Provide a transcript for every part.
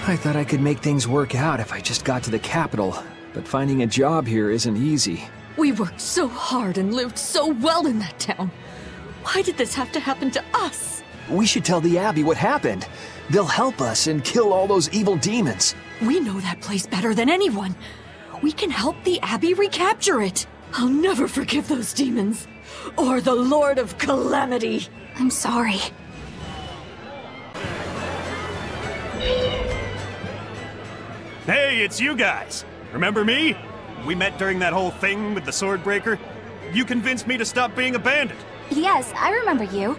I thought I could make things work out if I just got to the capital, but finding a job here isn't easy. We worked so hard and lived so well in that town. Why did this have to happen to us? We should tell the Abbey what happened. They'll help us and kill all those evil demons. We know that place better than anyone. We can help the Abbey recapture it. I'll never forgive those demons. Or the Lord of Calamity. I'm sorry. Hey, it's you guys. Remember me? We met during that whole thing with the Swordbreaker. You convinced me to stop being a bandit. Yes, I remember you.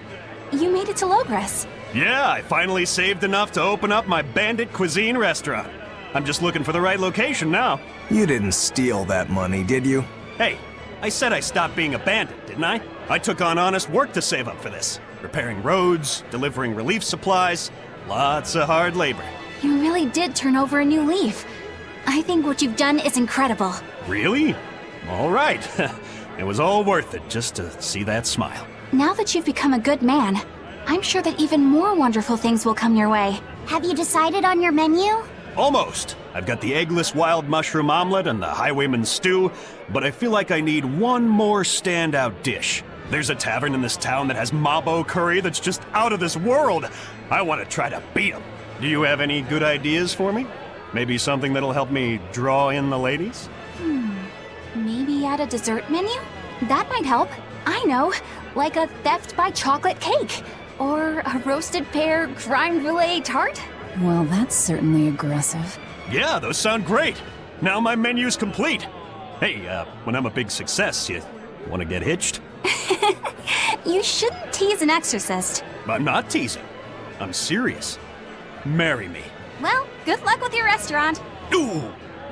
You made it to Logres. Yeah, I finally saved enough to open up my bandit cuisine restaurant. I'm just looking for the right location now. You didn't steal that money, did you? Hey, I said I stopped being a bandit, didn't I? I took on honest work to save up for this. Repairing roads, delivering relief supplies, lots of hard labor. You really did turn over a new leaf. I think what you've done is incredible. Really? All right. It was all worth it just to see that smile. Now that you've become a good man, I'm sure that even more wonderful things will come your way. Have you decided on your menu? Almost. I've got the eggless wild mushroom omelet and the highwayman's stew, but I feel like I need one more standout dish. There's a tavern in this town that has mabo curry that's just out of this world. I want to try to beat them. Do you have any good ideas for me? Maybe something that'll help me draw in the ladies? Maybe add a dessert menu? That might help. I know, like a theft by chocolate cake. Or a roasted pear crème brûlée tart? Well, that's certainly aggressive. Yeah, those sound great. Now my menu's complete. Hey, when I'm a big success, you want to get hitched? You shouldn't tease an exorcist. I'm not teasing. I'm serious. Marry me. Well, good luck with your restaurant. Ooh,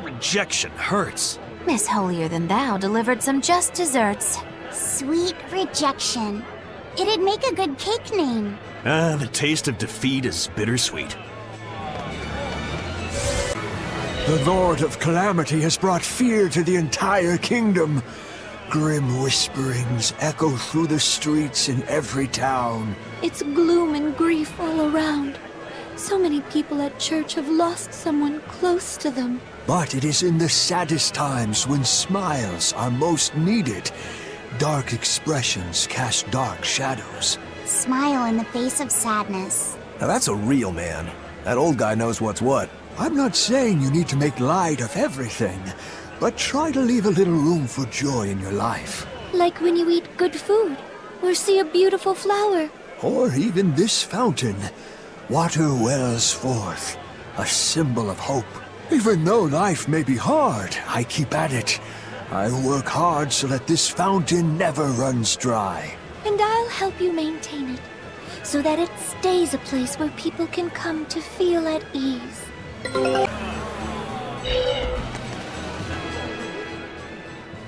rejection hurts. Miss Holier Than Thou delivered some just desserts. Sweet rejection. It'd make a good cake name. The taste of defeat is bittersweet. The Lord of Calamity has brought fear to the entire kingdom. Grim whisperings echo through the streets in every town. It's gloom and grief all around. So many people at church have lost someone close to them. But it is in the saddest times when smiles are most needed. Dark expressions cast dark shadows. Smile in the face of sadness. Now that's a real man. That old guy knows what's what. I'm not saying you need to make light of everything, but try to leave a little room for joy in your life. Like when you eat good food, or see a beautiful flower. Or even this fountain. Water wells forth, a symbol of hope. Even though life may be hard, I keep at it. I work hard so that this fountain never runs dry. And I'll help you maintain it, so that it stays a place where people can come to feel at ease.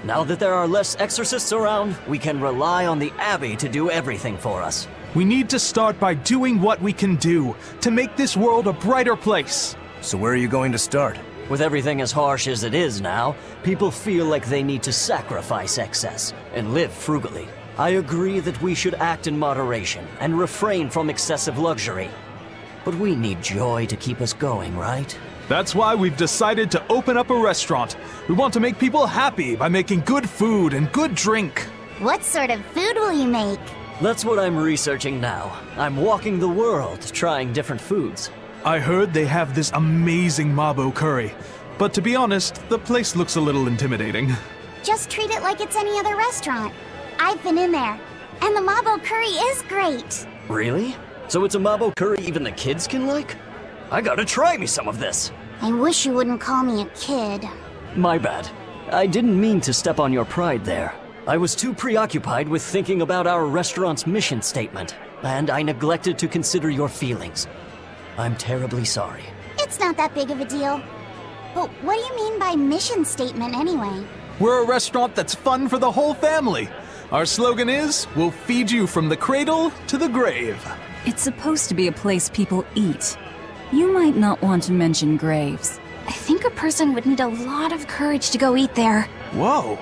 Now that there are less exorcists around, we can rely on the Abbey to do everything for us. We need to start by doing what we can do to make this world a brighter place. So where are you going to start? With everything as harsh as it is now, people feel like they need to sacrifice excess and live frugally. I agree that we should act in moderation and refrain from excessive luxury. But we need joy to keep us going, right? That's why we've decided to open up a restaurant. We want to make people happy by making good food and good drink. What sort of food will you make? That's what I'm researching now. I'm walking the world, trying different foods. I heard they have this amazing mabo curry. But to be honest, the place looks a little intimidating. Just treat it like it's any other restaurant. I've been in there, and the mabo curry is great. Really? So it's a mabo curry even the kids can like? I gotta try me some of this. I wish you wouldn't call me a kid. My bad. I didn't mean to step on your pride there. I was too preoccupied with thinking about our restaurant's mission statement, and I neglected to consider your feelings. I'm terribly sorry. It's not that big of a deal. But what do you mean by mission statement anyway? We're a restaurant that's fun for the whole family. Our slogan is, we'll feed you from the cradle to the grave. It's supposed to be a place people eat. You might not want to mention graves. I think a person would need a lot of courage to go eat there. Whoa.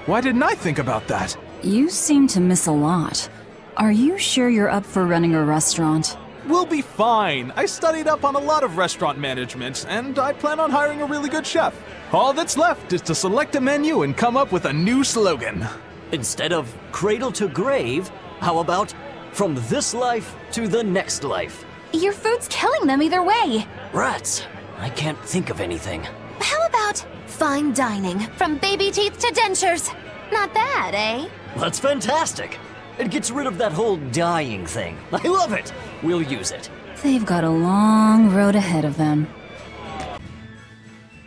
Why didn't I think about that? You seem to miss a lot. Are you sure you're up for running a restaurant? We'll be fine. I studied up on a lot of restaurant management, and I plan on hiring a really good chef. All that's left is to select a menu and come up with a new slogan. Instead of cradle to grave, how about from this life to the next life? Your food's killing them either way. Rats. I can't think of anything. How about fine dining, from baby teeth to dentures? Not bad, eh? That's fantastic. It gets rid of that whole dying thing. I love it. We'll use it. They've got a long road ahead of them.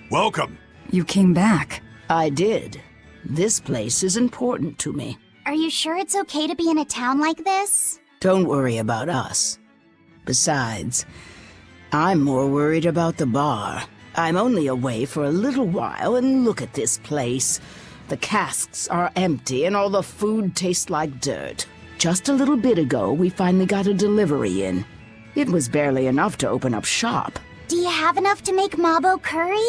Welcome. You came back. I did. This place is important to me. Are you sure it's okay to be in a town like this? Don't worry about us. Besides, I'm more worried about the bar. I'm only away for a little while, and look at this place. The casks are empty and all the food tastes like dirt. Just a little bit ago, we finally got a delivery in. It was barely enough to open up shop. Do you have enough to make mabo curry?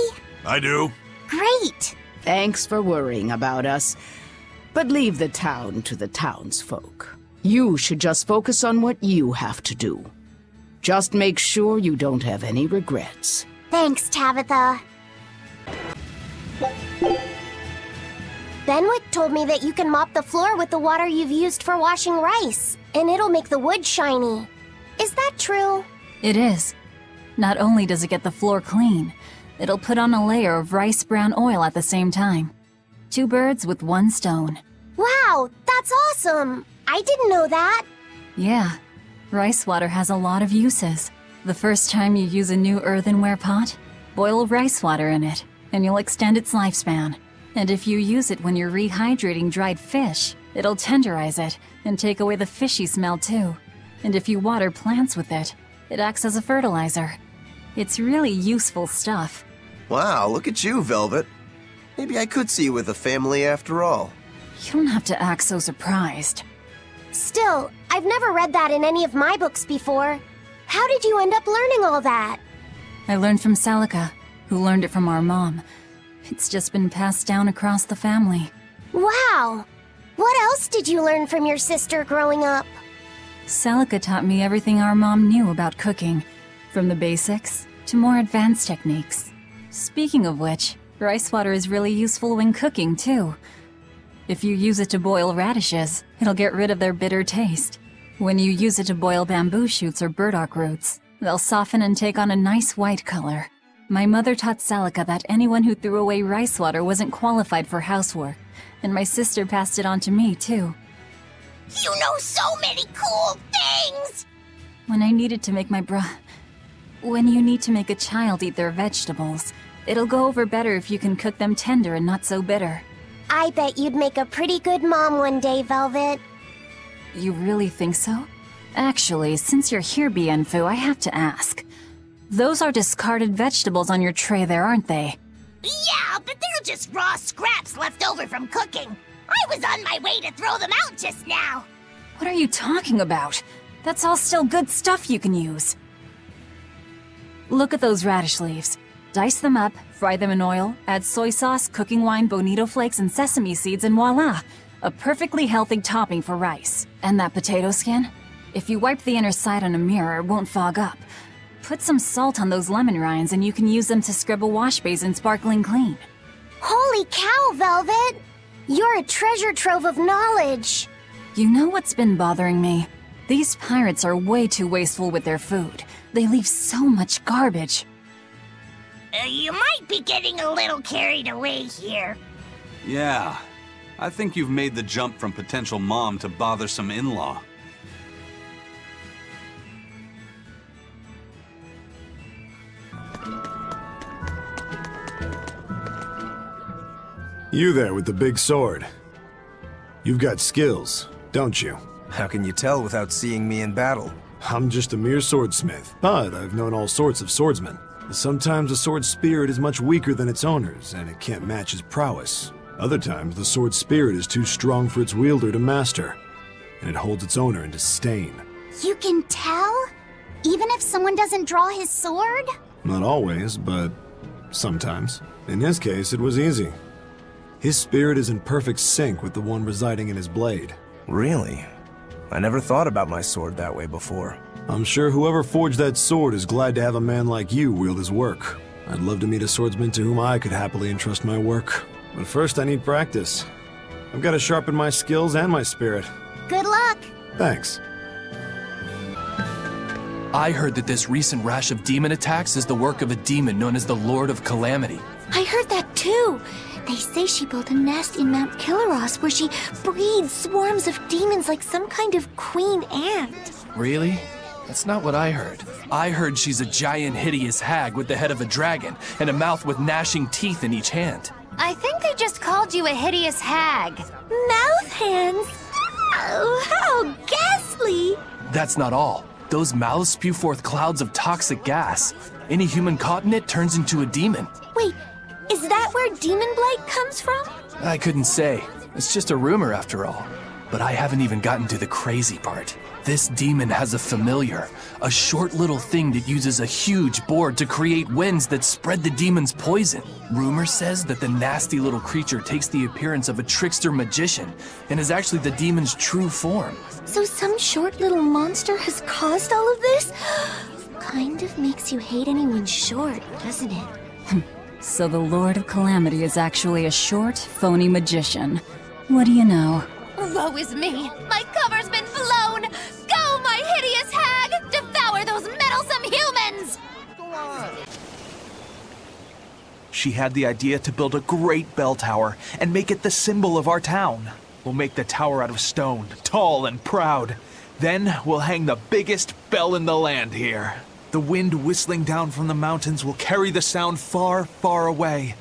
I do. Great! Thanks for worrying about us. But leave the town to the townsfolk. You should just focus on what you have to do. Just make sure you don't have any regrets. Thanks, Tabitha. Benwick told me that you can mop the floor with the water you've used for washing rice, and it'll make the wood shiny. Is that true? It is. Not only does it get the floor clean, it'll put on a layer of rice bran oil at the same time. 2 birds with 1 stone. Wow, that's awesome! I didn't know that. Yeah, rice water has a lot of uses. The first time you use a new earthenware pot, boil rice water in it, and you'll extend its lifespan. And if you use it when you're rehydrating dried fish, it'll tenderize it and take away the fishy smell too. And if you water plants with it, it acts as a fertilizer. It's really useful stuff. Wow, look at you, Velvet. Maybe I could see you with a family after all. You don't have to act so surprised. Still, I've never read that in any of my books before. How did you end up learning all that? I learned from Celica, who learned it from our mom. It's just been passed down across the family. Wow! What else did you learn from your sister growing up? Celica taught me everything our mom knew about cooking, from the basics to more advanced techniques. Speaking of which, rice water is really useful when cooking too. If you use it to boil radishes, it'll get rid of their bitter taste. When you use it to boil bamboo shoots or burdock roots, they'll soften and take on a nice white color. My mother taught Celica that anyone who threw away rice water wasn't qualified for housework, and my sister passed it on to me too. You know so many cool things! When I needed to make When you need to make a child eat their vegetables, it'll go over better if you can cook them tender and not so bitter. I bet you'd make a pretty good mom one day, Velvet. You really think so? Actually, since you're here, Bienfu, I have to ask. Those are discarded vegetables on your tray there, aren't they? Yeah, but they're just raw scraps left over from cooking. I was on my way to throw them out just now. What are you talking about? That's all still good stuff you can use. Look at those radish leaves. Dice them up, fry them in oil, add soy sauce, cooking wine, bonito flakes, and sesame seeds, and voila! A perfectly healthy topping for rice. And that potato skin? If you wipe the inner side on a mirror, it won't fog up. Put some salt on those lemon rinds and you can use them to scrub a wash basin sparkling clean. Holy cow, Velvet! You're a treasure trove of knowledge. You know what's been bothering me? These pirates are way too wasteful with their food. They leave so much garbage. You might be getting a little carried away here. Yeah. I think you've made the jump from potential mom to bothersome in-law. You there with the big sword. You've got skills, don't you? How can you tell without seeing me in battle? I'm just a mere swordsmith, but I've known all sorts of swordsmen. Sometimes a sword's spirit is much weaker than its owner's, and it can't match his prowess. Other times, the sword's spirit is too strong for its wielder to master, and it holds its owner in disdain. You can tell? Even if someone doesn't draw his sword? Not always, but sometimes. In his case, it was easy. His spirit is in perfect sync with the one residing in his blade. Really? I never thought about my sword that way before. I'm sure whoever forged that sword is glad to have a man like you wield his work. I'd love to meet a swordsman to whom I could happily entrust my work. But first I need practice. I've got to sharpen my skills and my spirit. Good luck! Thanks. I heard that this recent rash of demon attacks is the work of a demon known as the Lord of Calamity. I heard that too. They say she built a nest in Mount Killaros where she breeds swarms of demons like some kind of queen ant. Really? That's not what I heard. I heard she's a giant, hideous hag with the head of a dragon and a mouth with gnashing teeth in each hand. I think they just called you a hideous hag. Mouth hands? Oh, how ghastly! That's not all. Those mouths spew forth clouds of toxic gas. Any human caught in it turns into a demon. Wait, is that where demon blight comes from? I couldn't say. It's just a rumor after all. But I haven't even gotten to the crazy part. This demon has a familiar, a short little thing that uses a huge board to create winds that spread the demon's poison. Rumor says that the nasty little creature takes the appearance of a trickster magician and is actually the demon's true form. So some short little monster has caused all of this? Kind of makes you hate anyone short, doesn't it? So the Lord of Calamity is actually a short, phony magician. What do you know? Woe is me! My cover's been blown! Go, my hideous hag! Devour those meddlesome humans! She had the idea to build a great bell tower and make it the symbol of our town. We'll make the tower out of stone, tall and proud. Then we'll hang the biggest bell in the land here. The wind whistling down from the mountains will carry the sound far, far away.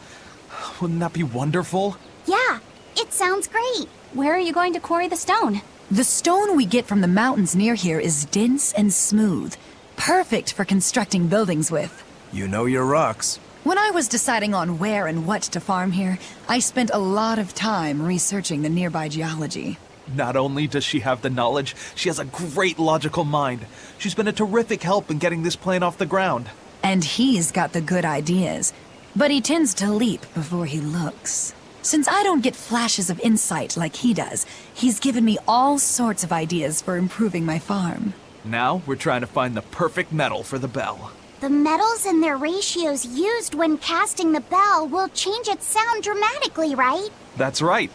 Wouldn't that be wonderful? Yeah, it sounds great. Where are you going to quarry the stone? The stone we get from the mountains near here is dense and smooth. Perfect for constructing buildings with. You know your rocks. When I was deciding on where and what to farm here, I spent a lot of time researching the nearby geology. Not only does she have the knowledge, she has a great logical mind. She's been a terrific help in getting this plan off the ground. And he's got the good ideas, but he tends to leap before he looks. Since I don't get flashes of insight like he does, he's given me all sorts of ideas for improving my farm. Now we're trying to find the perfect metal for the bell. The metals and their ratios used when casting the bell will change its sound dramatically, right? That's right.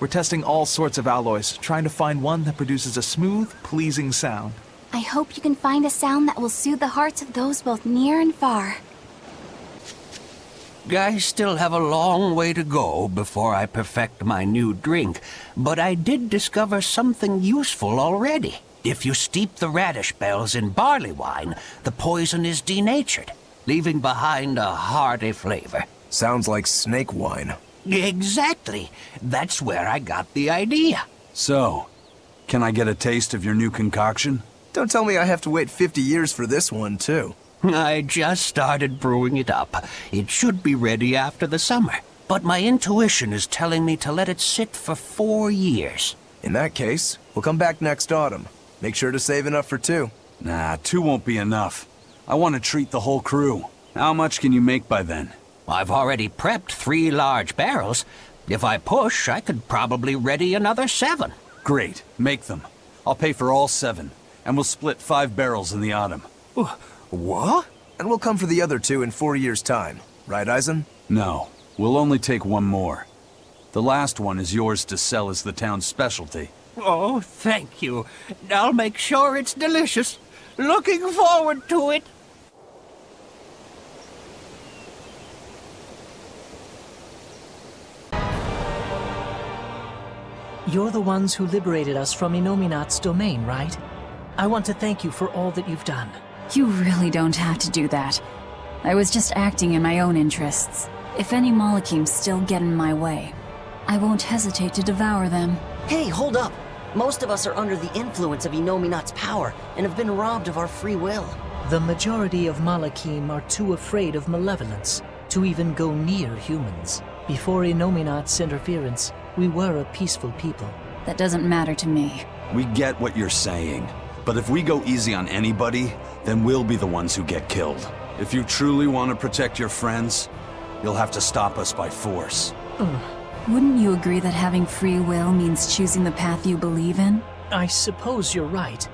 We're testing all sorts of alloys, trying to find one that produces a smooth, pleasing sound. I hope you can find a sound that will soothe the hearts of those both near and far. I still have a long way to go before I perfect my new drink, but I did discover something useful already. If you steep the radish bells in barley wine, the poison is denatured, leaving behind a hearty flavor. Sounds like snake wine. Exactly. That's where I got the idea. So, can I get a taste of your new concoction? Don't tell me I have to wait 50 years for this one, too. I just started brewing it up. It should be ready after the summer. But my intuition is telling me to let it sit for 4 years. In that case, we'll come back next autumn. Make sure to save enough for 2. Nah, 2 won't be enough. I want to treat the whole crew. How much can you make by then? I've already prepped 3 large barrels. If I push, I could probably ready another 7. Great, make them. I'll pay for all 7, and we'll split 5 barrels in the autumn. What? And we'll come for the other 2 in 4 years' time. Right, Eisen? No, we'll only take 1 more. The last one is yours to sell as the town's specialty. Oh, thank you. I'll make sure it's delicious. Looking forward to it. You're the ones who liberated us from Inominat's domain, right? I want to thank you for all that you've done. You really don't have to do that. I was just acting in my own interests. If any Malachims still get in my way, I won't hesitate to devour them. Hey, hold up! Most of us are under the influence of Inominat's power and have been robbed of our free will. The majority of Malachim are too afraid of malevolence to even go near humans. Before Inominat's interference, we were a peaceful people. That doesn't matter to me. We get what you're saying, but if we go easy on anybody, then we'll be the ones who get killed. If you truly want to protect your friends, you'll have to stop us by force. Wouldn't you agree that having free will means choosing the path you believe in? I suppose you're right.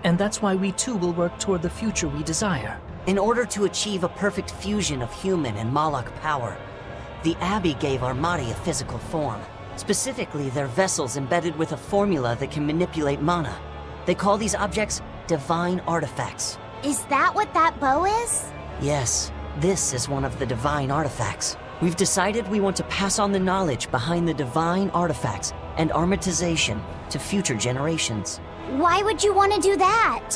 And that's why we too will work toward the future we desire. In order to achieve a perfect fusion of human and Malak power, the Abbey gave Armati a physical form. Specifically, they're vessels embedded with a formula that can manipulate mana. They call these objects divine artifacts. Is that what that bow is? Yes, this is one of the divine artifacts. We've decided we want to pass on the knowledge behind the divine artifacts and armatization to future generations. Why would you want to do that?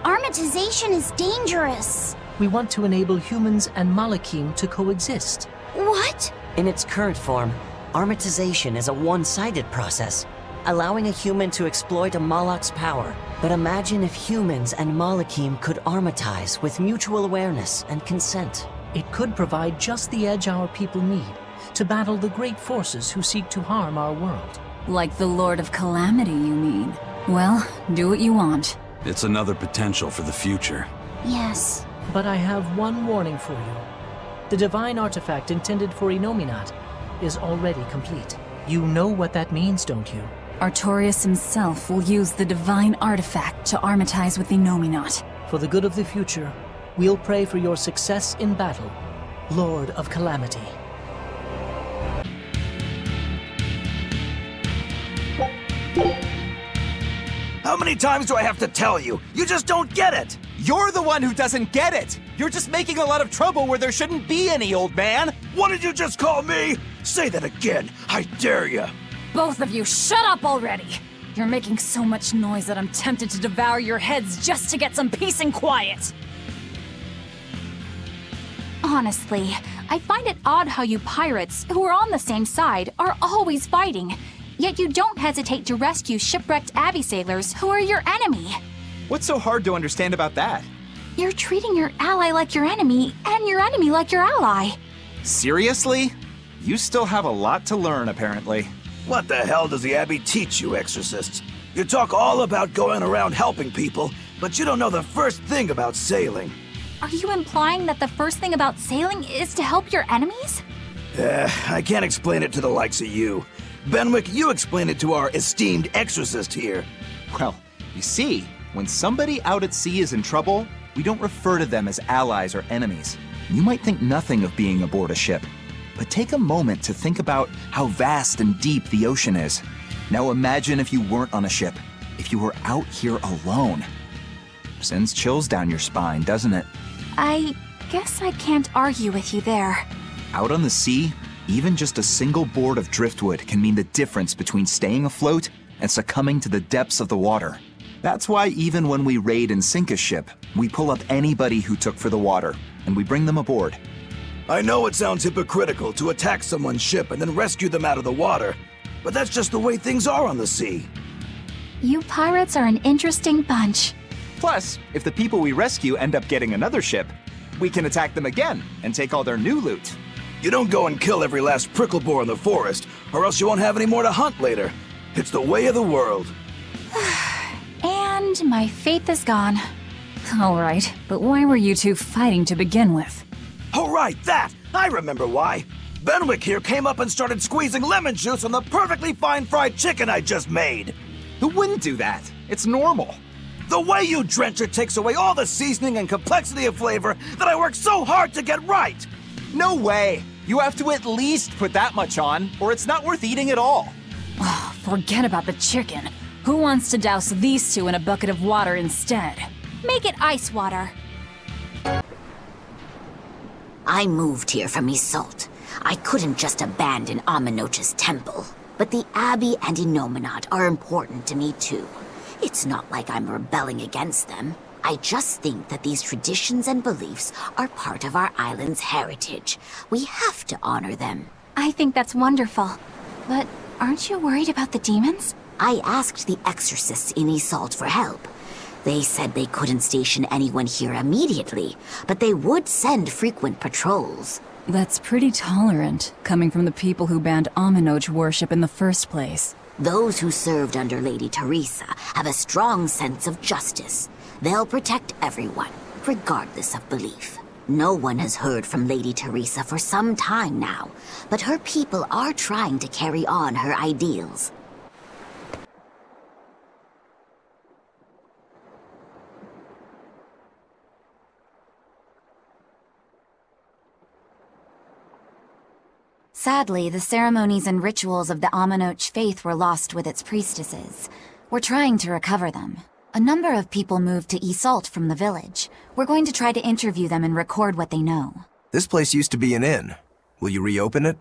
Armatization is dangerous. We want to enable humans and Malakim to coexist. What? In its current form, armatization is a one-sided process, allowing a human to exploit a Malak's power. But imagine if humans and Malakim could armatize with mutual awareness and consent. It could provide just the edge our people need to battle the great forces who seek to harm our world. Like the Lord of Calamity, you mean? Well, do what you want. It's another potential for the future. Yes. But I have one warning for you. The divine artifact intended for Inominat is already complete. You know what that means, don't you? Artorius himself will use the divine artifact to armatize with Inominat. For the good of the future, we'll pray for your success in battle, Lord of Calamity. How many times do I have to tell you? You just don't get it! You're the one who doesn't get it! You're just making a lot of trouble where there shouldn't be any, old man! What did you just call me? Say that again, I dare you! Both of you, shut up already! You're making so much noise that I'm tempted to devour your heads just to get some peace and quiet! Honestly, I find it odd how you pirates, who are on the same side, are always fighting. Yet you don't hesitate to rescue shipwrecked Abbey sailors who are your enemy. What's so hard to understand about that? You're treating your ally like your enemy, and your enemy like your ally. Seriously? You still have a lot to learn, apparently. What the hell does the Abbey teach you, exorcists? You talk all about going around helping people, but you don't know the first thing about sailing. Are you implying that the first thing about sailing is to help your enemies? I can't explain it to the likes of you. Benwick, you explain it to our esteemed exorcist here. Well, you see, when somebody out at sea is in trouble, we don't refer to them as allies or enemies. You might think nothing of being aboard a ship, but take a moment to think about how vast and deep the ocean is. Now imagine if you weren't on a ship, if you were out here alone. Sends chills down your spine, doesn't it? I guess I can't argue with you there. Out on the sea, even just a single board of driftwood can mean the difference between staying afloat and succumbing to the depths of the water. That's why even when we raid and sink a ship, we pull up anybody who took for the water, and we bring them aboard. I know it sounds hypocritical to attack someone's ship and then rescue them out of the water, but that's just the way things are on the sea. You pirates are an interesting bunch. Plus, if the people we rescue end up getting another ship, we can attack them again and take all their new loot. You don't go and kill every last prickle boar in the forest, or else you won't have any more to hunt later. It's the way of the world. And my faith is gone. All right, but why were you two fighting to begin with? Oh right, that! I remember why. Benwick here came up and started squeezing lemon juice on the perfectly fine fried chicken I just made. Who wouldn't do that? It's normal. The way you drench it takes away all the seasoning and complexity of flavor that I worked so hard to get right. No way! You have to at least put that much on, or it's not worth eating at all. Oh, forget about the chicken. Who wants to douse these two in a bucket of water instead? Make it ice water. I moved here from Isolt. I couldn't just abandon Aminoch's temple. But the Abbey and Inominat are important to me too. It's not like I'm rebelling against them. I just think that these traditions and beliefs are part of our island's heritage. We have to honor them. I think that's wonderful. But aren't you worried about the demons? I asked the exorcists in Isolt for help. They said they couldn't station anyone here immediately, but they would send frequent patrols. That's pretty tolerant, coming from the people who banned Aminoch worship in the first place. Those who served under Lady Teresa have a strong sense of justice. They'll protect everyone, regardless of belief. No one has heard from Lady Teresa for some time now, but her people are trying to carry on her ideals. Sadly, the ceremonies and rituals of the Amanoch faith were lost with its priestesses. We're trying to recover them. A number of people moved to Isolt from the village. We're going to try to interview them and record what they know. This place used to be an inn. Will you reopen it?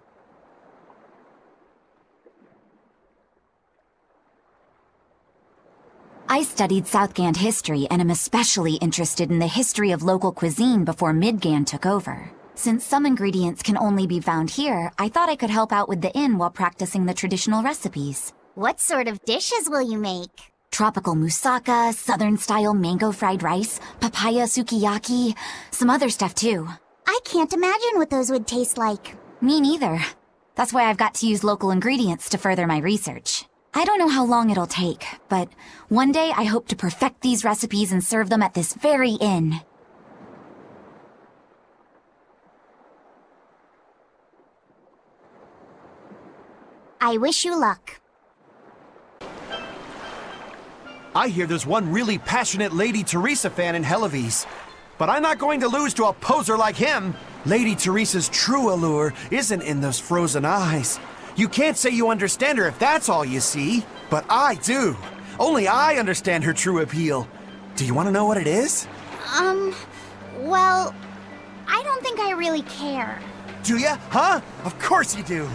I studied Southgand history and am especially interested in the history of local cuisine before Midgand took over. Since some ingredients can only be found here, I thought I could help out with the inn while practicing the traditional recipes. What sort of dishes will you make? Tropical moussaka, southern-style mango fried rice, papaya sukiyaki, some other stuff too. I can't imagine what those would taste like. Me neither. That's why I've got to use local ingredients to further my research. I don't know how long it'll take, but one day I hope to perfect these recipes and serve them at this very inn. I wish you luck. I hear there's one really passionate Lady Teresa fan in Helives. But I'm not going to lose to a poser like him. Lady Teresa's true allure isn't in those frozen eyes. You can't say you understand her if that's all you see. But I do. Only I understand her true appeal. Do you want to know what it is? Well, I don't think I really care. Do ya? Huh? Of course you do.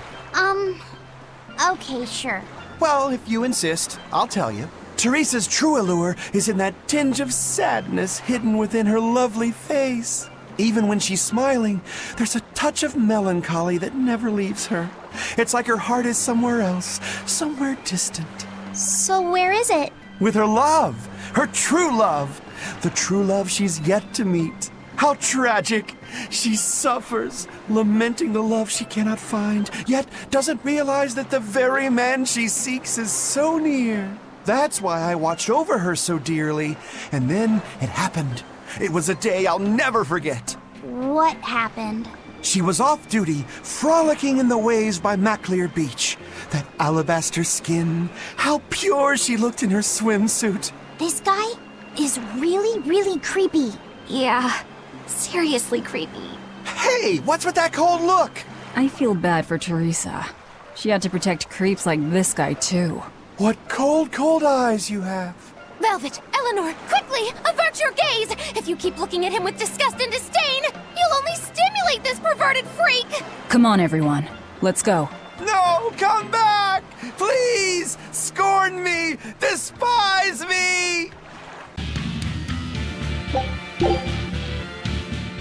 Okay, sure. Well, if you insist, I'll tell you. Teresa's true allure is in that tinge of sadness hidden within her lovely face. Even when she's smiling, there's a touch of melancholy that never leaves her. It's like her heart is somewhere else, somewhere distant. So where is it? With her love, her true love, the true love she's yet to meet. How tragic! She suffers, lamenting the love she cannot find, yet doesn't realize that the very man she seeks is so near. That's why I watched over her so dearly. And then it happened. It was a day I'll never forget. What happened? She was off duty, frolicking in the waves by Maclear Beach. That alabaster skin, how pure she looked in her swimsuit. This guy is really, really creepy. Yeah, seriously creepy. Hey, what's with that cold look? I feel bad for Teresa. She had to protect creeps like this guy too. What cold, cold eyes you have. Velvet, Eleanor, quickly, avert your gaze! If you keep looking at him with disgust and disdain, you'll only stimulate this perverted freak! Come on, everyone. Let's go. No, come back! Please! Scorn me! Despise me!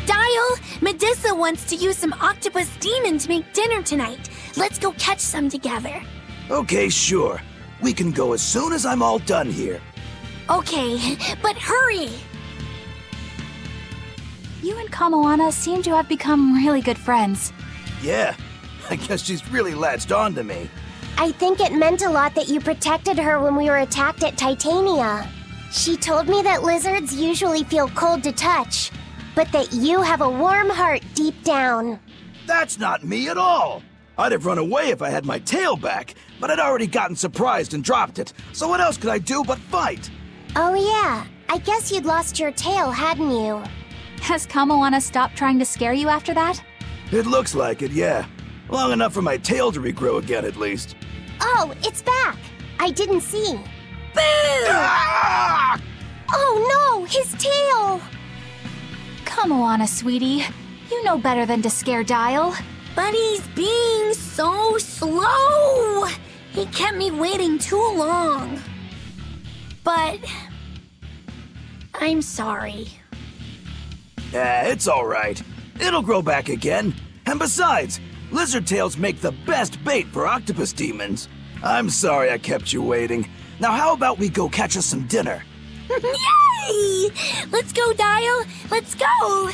Dial, Medusa wants to use some octopus demon to make dinner tonight. Let's go catch some together. Okay, sure. We can go as soon as I'm all done here. Okay, but hurry! You and Kamoana seem to have become really good friends. Yeah, I guess she's really latched on to me. I think it meant a lot that you protected her when we were attacked at Titania. She told me that lizards usually feel cold to touch, but that you have a warm heart deep down. That's not me at all! I'd have run away if I had my tail back, but I'd already gotten surprised and dropped it, so what else could I do but fight? Oh yeah, I guess you'd lost your tail, hadn't you? Has Kamoana stopped trying to scare you after that? It looks like it, yeah. Long enough for my tail to regrow again, at least. Oh, it's back! I didn't see. Boo! Ah! Oh no, his tail! Kamoana, sweetie. You know better than to scare Dial. But he's being so slow! He kept me waiting too long. But I'm sorry. It's alright. It'll grow back again. And besides, lizard tails make the best bait for octopus demons. I'm sorry I kept you waiting. Now how about we go catch us some dinner? Yay! Let's go, Dial! Let's go!